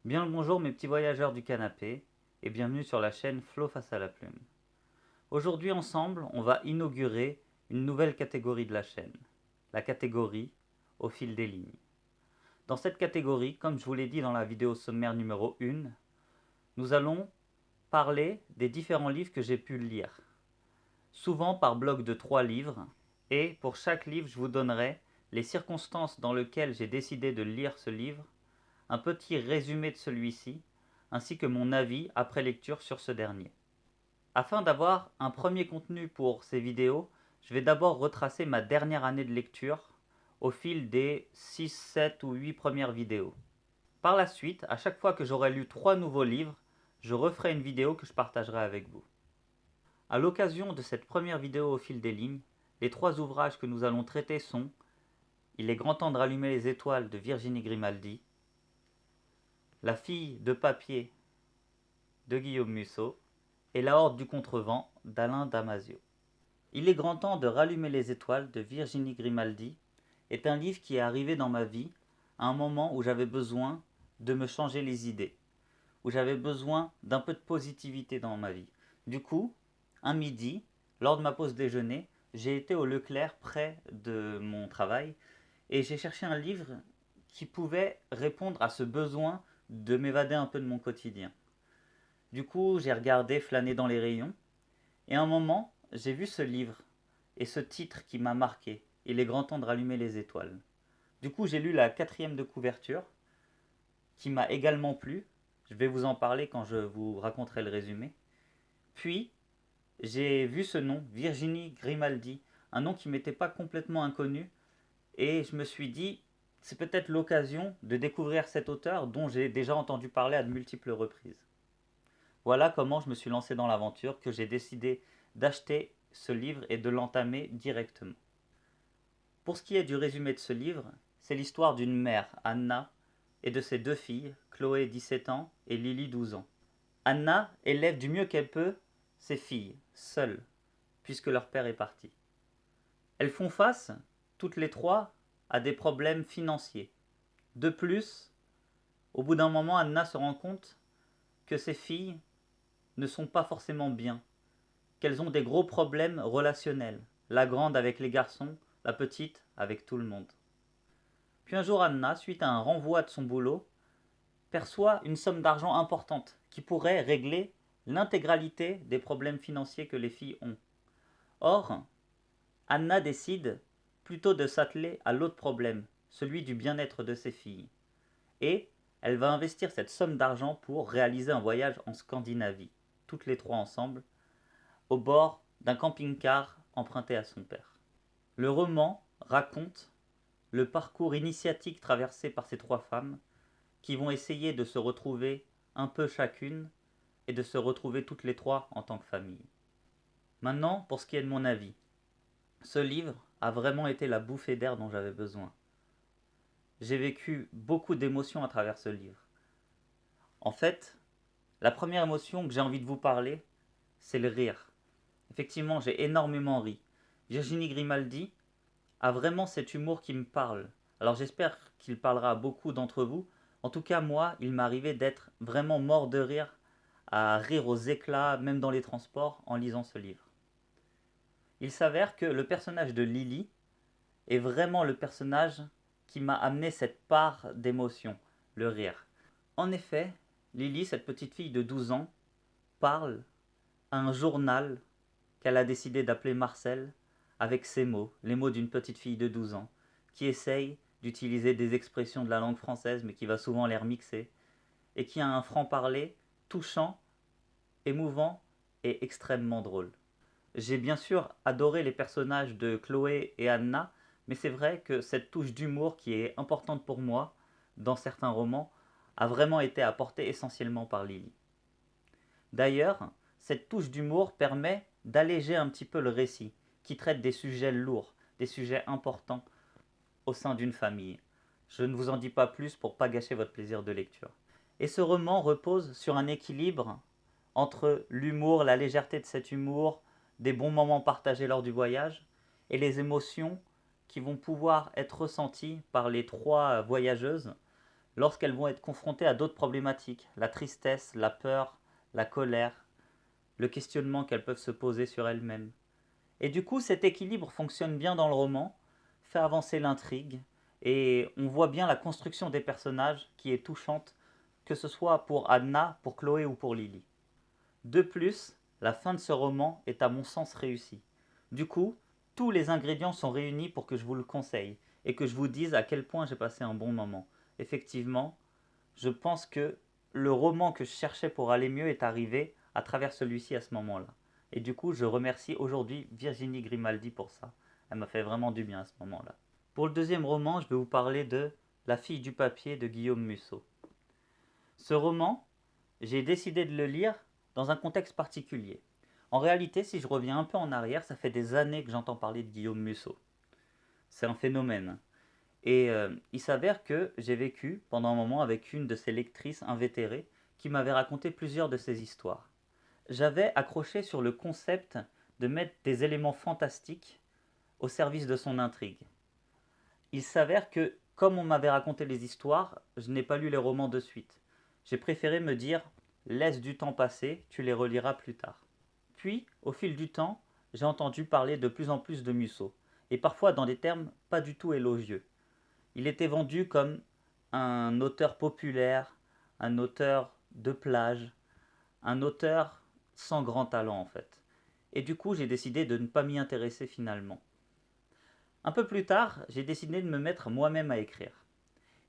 Bien le bonjour mes petits voyageurs du canapé et bienvenue sur la chaîne Flo face à la plume. Aujourd'hui ensemble, on va inaugurer une nouvelle catégorie de la chaîne, la catégorie au fil des lignes. Dans cette catégorie, comme je vous l'ai dit dans la vidéo sommaire numéro 1, nous allons parler des différents livres que j'ai pu lire, souvent par bloc de 3 livres, et pour chaque livre, je vous donnerai les circonstances dans lesquelles j'ai décidé de lire ce livre, un petit résumé de celui-ci, ainsi que mon avis après lecture sur ce dernier. Afin d'avoir un premier contenu pour ces vidéos, je vais d'abord retracer ma dernière année de lecture au fil des 6, 7 ou 8 premières vidéos. Par la suite, à chaque fois que j'aurai lu 3 nouveaux livres, je referai une vidéo que je partagerai avec vous. À l'occasion de cette première vidéo au fil des lignes, les 3 ouvrages que nous allons traiter sont Il est grand temps de rallumer les étoiles de Virginie Grimaldi, La fille de papier de Guillaume Musso et La Horde du Contrevent d'Alain Damasio. Il est grand temps de rallumer les étoiles de Virginie Grimaldi est un livre qui est arrivé dans ma vie à un moment où j'avais besoin de me changer les idées, où j'avais besoin d'un peu de positivité dans ma vie. Du coup, un midi, lors de ma pause déjeuner, j'ai été au Leclerc près de mon travail et j'ai cherché un livre qui pouvait répondre à ce besoin de m'évader un peu de mon quotidien. Du coup, j'ai regardé flâner dans les rayons et à un moment, j'ai vu ce livre et ce titre qui m'a marqué. Il est grand temps de rallumer les étoiles. Du coup, j'ai lu la quatrième de couverture qui m'a également plu. Je vais vous en parler quand je vous raconterai le résumé. Puis, j'ai vu ce nom, Virginie Grimaldi, un nom qui m'était pas complètement inconnu, et je me suis dit, c'est peut-être l'occasion de découvrir cet auteur dont j'ai déjà entendu parler à de multiples reprises. Voilà comment je me suis lancé dans l'aventure, que j'ai décidé d'acheter ce livre et de l'entamer directement. Pour ce qui est du résumé de ce livre, c'est l'histoire d'une mère, Anna, et de ses 2 filles, Chloé 17 ans et Lily 12 ans. Anna élève du mieux qu'elle peut ses filles, seules, puisque leur père est parti. Elles font face, toutes les 3, à des problèmes financiers. De plus, au bout d'un moment, Anna se rend compte que ses filles ne sont pas forcément bien, qu'elles ont des gros problèmes relationnels, la grande avec les garçons, la petite avec tout le monde. Puis un jour Anna, suite à un renvoi de son boulot, perçoit une somme d'argent importante qui pourrait régler l'intégralité des problèmes financiers que les filles ont. Or, Anna décide plutôt de s'atteler à l'autre problème, celui du bien-être de ses filles. Et elle va investir cette somme d'argent pour réaliser un voyage en Scandinavie, toutes les 3 ensemble, au bord d'un camping-car emprunté à son père. Le roman raconte le parcours initiatique traversé par ces 3 femmes qui vont essayer de se retrouver un peu chacune et de se retrouver toutes les 3 en tant que famille. Maintenant, pour ce qui est de mon avis, ce livre a vraiment été la bouffée d'air dont j'avais besoin. J'ai vécu beaucoup d'émotions à travers ce livre. En fait, la première émotion que j'ai envie de vous parler, c'est le rire. Effectivement, j'ai énormément ri. Virginie Grimaldi a vraiment cet humour qui me parle. Alors j'espère qu'il parlera à beaucoup d'entre vous. En tout cas, moi, il m'est arrivé d'être vraiment mort de rire, à rire aux éclats, même dans les transports, en lisant ce livre. Il s'avère que le personnage de Lily est vraiment le personnage qui m'a amené cette part d'émotion, le rire. En effet, Lily, cette petite fille de 12 ans, parle à un journal qu'elle a décidé d'appeler Marcel, avec ces mots, les mots d'une petite fille de 12 ans, qui essaye d'utiliser des expressions de la langue française, mais qui va souvent les remixer, et qui a un franc-parler touchant, émouvant et extrêmement drôle. J'ai bien sûr adoré les personnages de Chloé et Anna, mais c'est vrai que cette touche d'humour qui est importante pour moi dans certains romans a vraiment été apportée essentiellement par Lily. D'ailleurs, cette touche d'humour permet d'alléger un petit peu le récit, qui traite des sujets lourds, des sujets importants au sein d'une famille. Je ne vous en dis pas plus pour pas gâcher votre plaisir de lecture. Et ce roman repose sur un équilibre entre l'humour, la légèreté de cet humour, des bons moments partagés lors du voyage, et les émotions qui vont pouvoir être ressenties par les 3 voyageuses lorsqu'elles vont être confrontées à d'autres problématiques, la tristesse, la peur, la colère, le questionnement qu'elles peuvent se poser sur elles-mêmes. Et du coup, cet équilibre fonctionne bien dans le roman, fait avancer l'intrigue, et on voit bien la construction des personnages qui est touchante, que ce soit pour Anna, pour Chloé ou pour Lily. De plus, la fin de ce roman est à mon sens réussie. Du coup, tous les ingrédients sont réunis pour que je vous le conseille et que je vous dise à quel point j'ai passé un bon moment. Effectivement, je pense que le roman que je cherchais pour aller mieux est arrivé à travers celui-ci à ce moment-là. Et du coup, je remercie aujourd'hui Virginie Grimaldi pour ça. Elle m'a fait vraiment du bien à ce moment-là. Pour le deuxième roman, je vais vous parler de La fille du papier de Guillaume Musso. Ce roman, j'ai décidé de le lire dans un contexte particulier. En réalité, si je reviens un peu en arrière, ça fait des années que j'entends parler de Guillaume Musso. C'est un phénomène. Et il s'avère que j'ai vécu pendant un moment avec une de ses lectrices invétérées qui m'avait raconté plusieurs de ses histoires. J'avais accroché sur le concept de mettre des éléments fantastiques au service de son intrigue. Il s'avère que, comme on m'avait raconté les histoires, je n'ai pas lu les romans de suite. J'ai préféré me dire laisse du temps passer, tu les reliras plus tard. Puis, au fil du temps, j'ai entendu parler de plus en plus de Musso, et parfois dans des termes pas du tout élogieux. Il était vendu comme un auteur populaire, un auteur de plage, un auteur sans grand talent en fait. Et du coup, j'ai décidé de ne pas m'y intéresser finalement. Un peu plus tard, j'ai décidé de me mettre moi-même à écrire.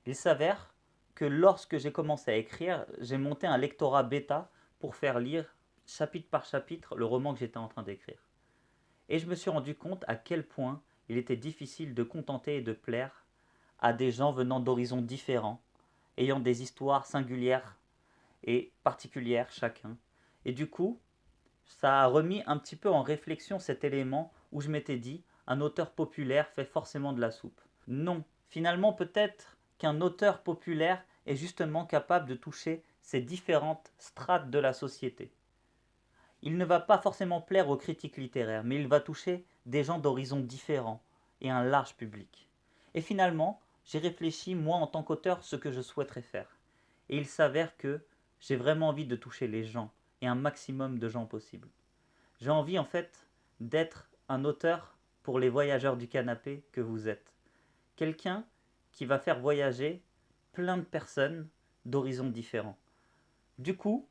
Il s'avère que lorsque j'ai commencé à écrire, j'ai monté un lectorat bêta pour faire lire chapitre par chapitre le roman que j'étais en train d'écrire. Et je me suis rendu compte à quel point il était difficile de contenter et de plaire à des gens venant d'horizons différents, ayant des histoires singulières et particulières chacun. Et du coup, ça a remis un petit peu en réflexion cet élément où je m'étais dit, un auteur populaire fait forcément de la soupe. Non, finalement peut-être qu'un auteur populaire est justement capable de toucher ces différentes strates de la société. Il ne va pas forcément plaire aux critiques littéraires, mais il va toucher des gens d'horizons différents et un large public. Et finalement, j'ai réfléchi, moi en tant qu'auteur, ce que je souhaiterais faire. Et il s'avère que j'ai vraiment envie de toucher les gens, et un maximum de gens possible. J'ai envie en fait d'être un auteur pour les voyageurs du canapé que vous êtes. Quelqu'un qui va faire voyager plein de personnes d'horizons différents. Du coup,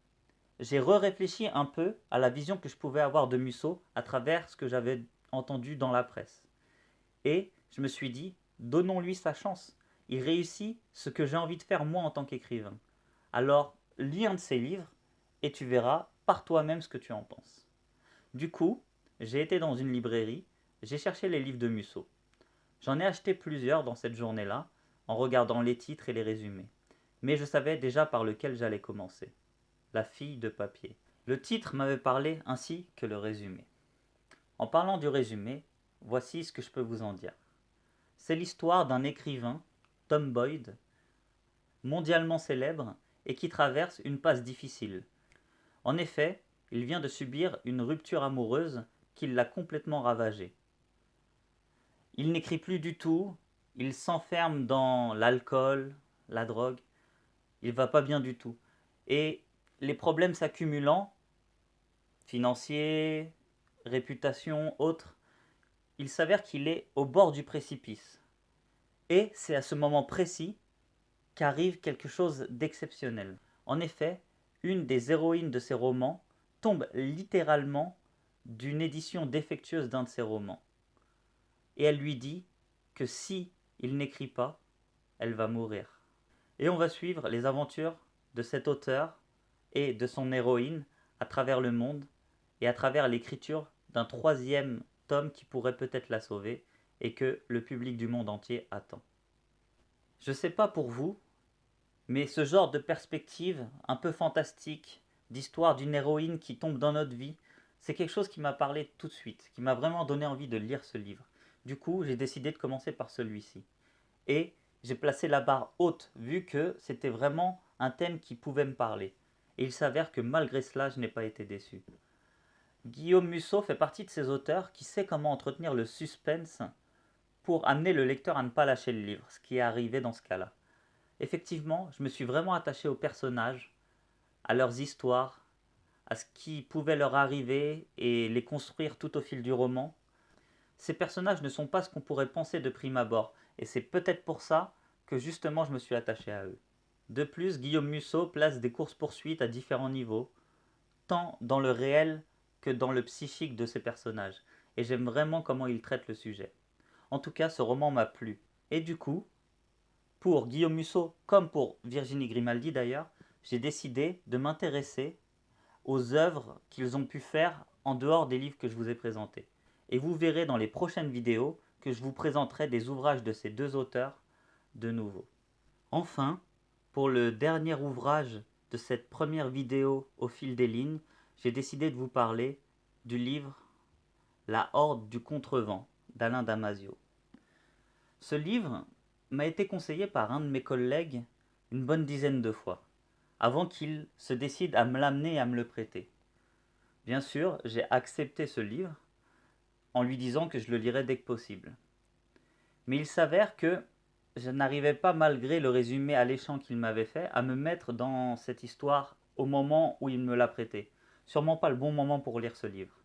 j'ai réfléchi un peu à la vision que je pouvais avoir de Musso à travers ce que j'avais entendu dans la presse. Et je me suis dit, donnons-lui sa chance. Il réussit ce que j'ai envie de faire moi en tant qu'écrivain. Alors, lis un de ses livres et tu verras par toi-même ce que tu en penses. Du coup, j'ai été dans une librairie, j'ai cherché les livres de Musso. J'en ai acheté plusieurs dans cette journée-là, en regardant les titres et les résumés. Mais je savais déjà par lequel j'allais commencer. La fille de papier. Le titre m'avait parlé ainsi que le résumé. En parlant du résumé, voici ce que je peux vous en dire. C'est l'histoire d'un écrivain, Tom Boyd, mondialement célèbre et qui traverse une passe difficile. En effet, il vient de subir une rupture amoureuse qui l'a complètement ravagé. Il n'écrit plus du tout, il s'enferme dans l'alcool, la drogue, il va pas bien du tout. Et les problèmes s'accumulant, financiers, réputation, autres, il s'avère qu'il est au bord du précipice. Et c'est à ce moment précis qu'arrive quelque chose d'exceptionnel. En effet, une des héroïnes de ses romans tombe littéralement d'une édition défectueuse d'un de ses romans. Et elle lui dit que si il n'écrit pas, elle va mourir. Et on va suivre les aventures de cet auteur et de son héroïne à travers le monde et à travers l'écriture d'un troisième tome qui pourrait peut-être la sauver et que le public du monde entier attend. Je ne sais pas pour vous, mais ce genre de perspective un peu fantastique, d'histoire d'une héroïne qui tombe dans notre vie, c'est quelque chose qui m'a parlé tout de suite, qui m'a vraiment donné envie de lire ce livre. Du coup, j'ai décidé de commencer par celui-ci. Et j'ai placé la barre haute, vu que c'était vraiment un thème qui pouvait me parler. Et il s'avère que malgré cela, je n'ai pas été déçu. Guillaume Musso fait partie de ces auteurs qui sait comment entretenir le suspense pour amener le lecteur à ne pas lâcher le livre, ce qui est arrivé dans ce cas-là. Effectivement, je me suis vraiment attaché aux personnages, à leurs histoires, à ce qui pouvait leur arriver et les construire tout au fil du roman. Ces personnages ne sont pas ce qu'on pourrait penser de prime abord, et c'est peut-être pour ça que justement je me suis attaché à eux. De plus, Guillaume Musso place des courses-poursuites à différents niveaux, tant dans le réel que dans le psychique de ces personnages, et j'aime vraiment comment il traite le sujet. En tout cas, ce roman m'a plu. Et du coup, pour Guillaume Musso, comme pour Virginie Grimaldi d'ailleurs, j'ai décidé de m'intéresser aux œuvres qu'ils ont pu faire en dehors des livres que je vous ai présentés. Et vous verrez dans les prochaines vidéos que je vous présenterai des ouvrages de ces deux auteurs de nouveau. Enfin, pour le dernier ouvrage de cette première vidéo au fil des lignes, j'ai décidé de vous parler du livre La Horde du Contrevent d'Alain Damasio. Ce livre m'a été conseillé par un de mes collègues une bonne dizaine de fois, avant qu'il se décide à me l'amener et à me le prêter. Bien sûr, j'ai accepté ce livre en lui disant que je le lirais dès que possible. Mais il s'avère que je n'arrivais pas, malgré le résumé alléchant qu'il m'avait fait, à me mettre dans cette histoire au moment où il me l'a prêté. Sûrement pas le bon moment pour lire ce livre.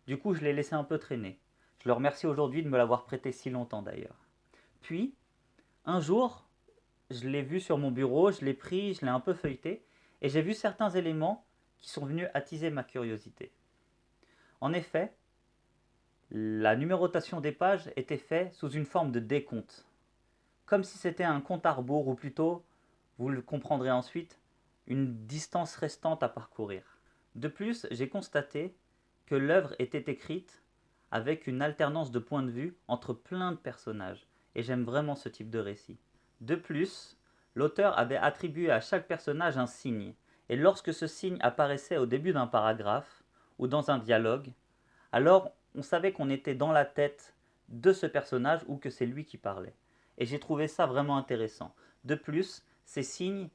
Du coup, je l'ai laissé un peu traîner. Je le remercie aujourd'hui de me l'avoir prêté si longtemps d'ailleurs. Puis, un jour, je l'ai vu sur mon bureau, je l'ai pris, je l'ai un peu feuilleté, et j'ai vu certains éléments qui sont venus attiser ma curiosité. En effet, la numérotation des pages était faite sous une forme de décompte, comme si c'était un compte à rebours, ou plutôt, vous le comprendrez ensuite, une distance restante à parcourir. De plus, j'ai constaté que l'œuvre était écrite avec une alternance de points de vue entre plein de personnages, et j'aime vraiment ce type de récit. De plus, l'auteur avait attribué à chaque personnage un signe, et lorsque ce signe apparaissait au début d'un paragraphe ou dans un dialogue, alors on savait qu'on était dans la tête de ce personnage ou que c'est lui qui parlait. Et j'ai trouvé ça vraiment intéressant. De plus, ces signes,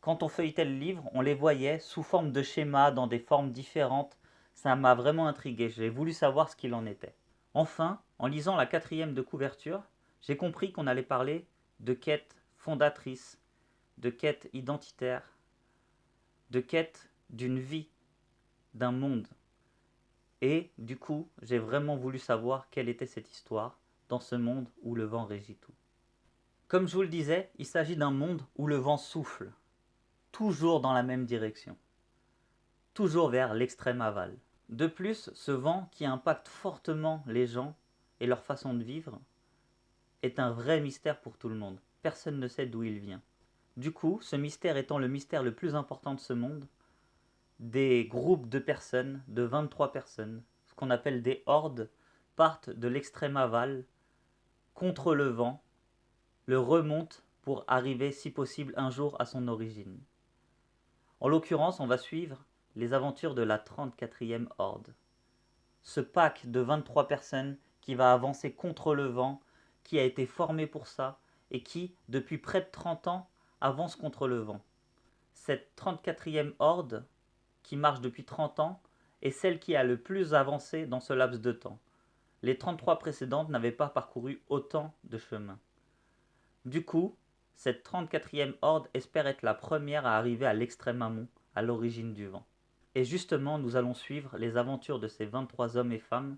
quand on feuilletait le livre, on les voyait sous forme de schémas, dans des formes différentes. Ça m'a vraiment intrigué, j'ai voulu savoir ce qu'il en était. Enfin, en lisant la quatrième de couverture, j'ai compris qu'on allait parler de quête fondatrice, de quête identitaire, de quête d'une vie, d'un monde. Et du coup, j'ai vraiment voulu savoir quelle était cette histoire dans ce monde où le vent régit tout. Comme je vous le disais, il s'agit d'un monde où le vent souffle, toujours dans la même direction, toujours vers l'extrême aval. De plus, ce vent qui impacte fortement les gens et leur façon de vivre est un vrai mystère pour tout le monde. Personne ne sait d'où il vient. Du coup, ce mystère étant le mystère le plus important de ce monde, des groupes de personnes, de 23 personnes, ce qu'on appelle des hordes, partent de l'extrême aval, contre le vent, le remontent pour arriver si possible un jour à son origine. En l'occurrence, on va suivre les aventures de la 34e horde. Ce pack de 23 personnes qui va avancer contre le vent, qui a été formé pour ça, et qui, depuis près de 30 ans, avance contre le vent. Cette 34e horde, qui marche depuis 30 ans, est celle qui a le plus avancé dans ce laps de temps. Les 33 précédentes n'avaient pas parcouru autant de chemin. Du coup, cette 34e horde espère être la première à arriver à l'extrême amont, à l'origine du vent. Et justement, nous allons suivre les aventures de ces 23 hommes et femmes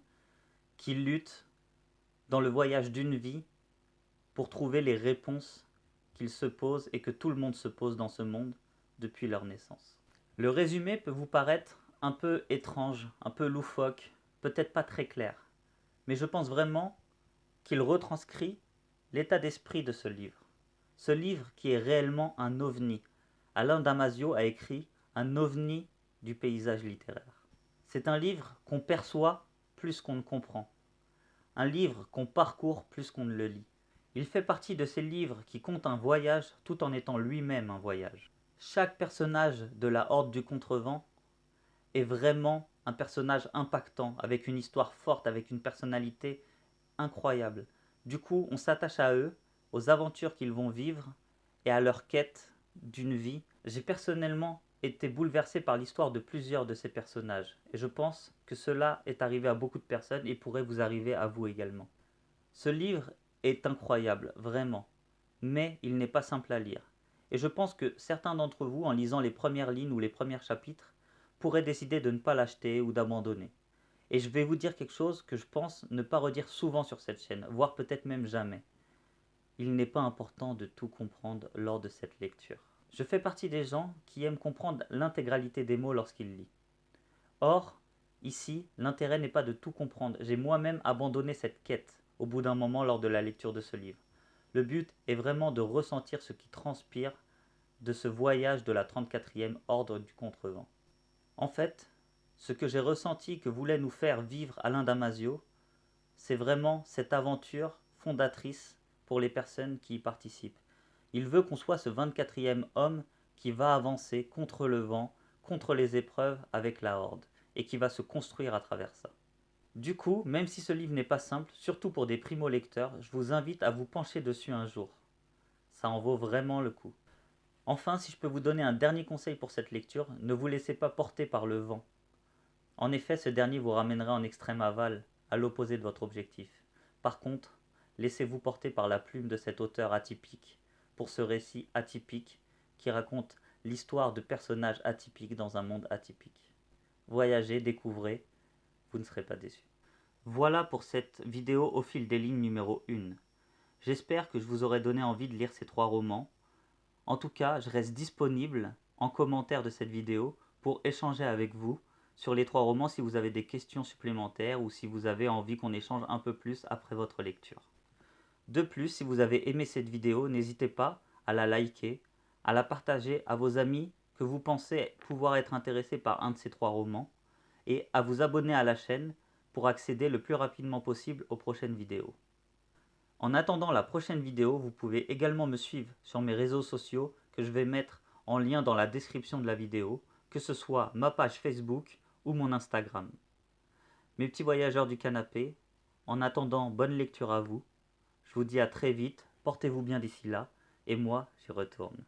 qui luttent dans le voyage d'une vie pour trouver les réponses qu'ils se posent et que tout le monde se pose dans ce monde depuis leur naissance. Le résumé peut vous paraître un peu étrange, un peu loufoque, peut-être pas très clair, mais je pense vraiment qu'il retranscrit l'état d'esprit de ce livre. Ce livre qui est réellement un ovni. Alain Damasio a écrit un ovni du paysage littéraire. C'est un livre qu'on perçoit plus qu'on ne comprend. Un livre qu'on parcourt plus qu'on ne le lit. Il fait partie de ces livres qui comptent un voyage tout en étant lui-même un voyage. Chaque personnage de la Horde du Contrevent est vraiment un personnage impactant, avec une histoire forte, avec une personnalité incroyable. Du coup, on s'attache à eux, aux aventures qu'ils vont vivre et à leur quête d'une vie. J'ai personnellement été bouleversé par l'histoire de plusieurs de ces personnages et je pense que cela est arrivé à beaucoup de personnes et pourrait vous arriver à vous également. Ce livre est incroyable, vraiment, mais il n'est pas simple à lire. et je pense que certains d'entre vous, en lisant les premières lignes ou les premiers chapitres, pourraient décider de ne pas l'acheter ou d'abandonner. Et je vais vous dire quelque chose que je pense ne pas redire souvent sur cette chaîne, voire peut-être même jamais. Il n'est pas important de tout comprendre lors de cette lecture. Je fais partie des gens qui aiment comprendre l'intégralité des mots lorsqu'ils lisent. Or, ici, l'intérêt n'est pas de tout comprendre. J'ai moi-même abandonné cette quête au bout d'un moment lors de la lecture de ce livre. Le but est vraiment de ressentir ce qui transpire de ce voyage de la 34e Ordre du Contrevent. En fait, ce que j'ai ressenti que voulait nous faire vivre Alain Damasio, c'est vraiment cette aventure fondatrice pour les personnes qui y participent. Il veut qu'on soit ce 24e homme qui va avancer contre le vent, contre les épreuves avec la Horde, et qui va se construire à travers ça. Du coup, même si ce livre n'est pas simple, surtout pour des primo-lecteurs, je vous invite à vous pencher dessus un jour. Ça en vaut vraiment le coup. Enfin, si je peux vous donner un dernier conseil pour cette lecture, ne vous laissez pas porter par le vent. En effet, ce dernier vous ramènerait en extrême aval, à l'opposé de votre objectif. Par contre, laissez-vous porter par la plume de cet auteur atypique, pour ce récit atypique qui raconte l'histoire de personnages atypiques dans un monde atypique. Voyagez, découvrez, vous ne serez pas déçus. Voilà pour cette vidéo au fil des lignes numéro 1. J'espère que je vous aurai donné envie de lire ces 3 romans. En tout cas, je reste disponible en commentaire de cette vidéo pour échanger avec vous sur les 3 romans si vous avez des questions supplémentaires ou si vous avez envie qu'on échange un peu plus après votre lecture. De plus, si vous avez aimé cette vidéo, n'hésitez pas à la liker, à la partager à vos amis que vous pensez pouvoir être intéressés par un de ces 3 romans et à vous abonner à la chaîne pour accéder le plus rapidement possible aux prochaines vidéos. En attendant la prochaine vidéo, vous pouvez également me suivre sur mes réseaux sociaux que je vais mettre en lien dans la description de la vidéo, que ce soit ma page Facebook ou mon Instagram. Mes petits voyageurs du canapé, en attendant, bonne lecture à vous. Je vous dis à très vite, portez-vous bien d'ici là, et moi, j'y retourne.